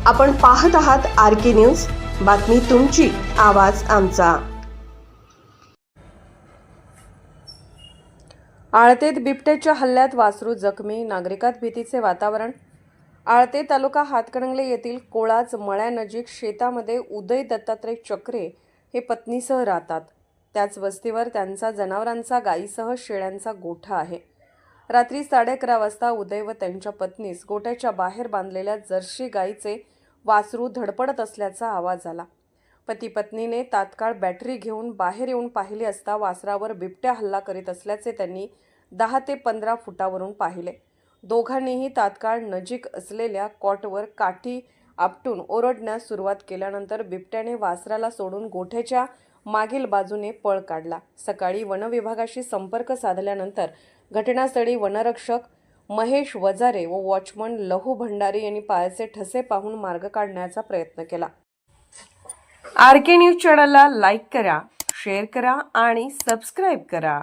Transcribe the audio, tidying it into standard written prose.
आपण पाहत आहात RK न्यूज, बातमी तुमची, आवाज आमचा। आळतेत बिबट्याच्या हल्ल्यात वासरू जखमी, नागरिकात भीतीचे वातावरण। आळते तालुका हातकणंगले येथील कोळाच मळ्यानजीक शेतामध्ये उदय दत्तात्रय चक्रे हे पत्नीसह राहतात। त्याच वस्तीवर त्यांचा जनावरांचा गायीसह शेळ्यांचा गोठा आहे। रात्री 11:30 वाजता उदय व त्यांच्या पत्नीस गोठ्याच्या बाहेर बांधलेल्या जर्सी गायीचे वासरू धडपडत असल्याचा आवाज आला। पती पत्नीने तात्काळ बॅटरी घेऊन बाहेर येऊन पाहिले असता वासरावर बिबट्या हल्ला करीत असल्याचे त्यांनी 10 ते 15 फुटावरून पाहिले। दोघांनीही तात्काळ नजीक असलेल्या कॉटवर काठी आपटून ओरडण्यास सुरुवात केल्यानंतर बिबट्याने वासराला सोडून गोठ्याच्या मागील बाजूने पळ काढला। सकाळी वनविभागाशी संपर्क साधल्यानंतर घटनास्थळी वनरक्षक महेश वजारे व वॉचमन लहू भंडारी यांनी पायाचे ठसे पाहून मार्ग काढण्याचा प्रयत्न केला। RK न्यूज चॅनलला लाईक करा, शेअर करा आणि सबस्क्राईब करा।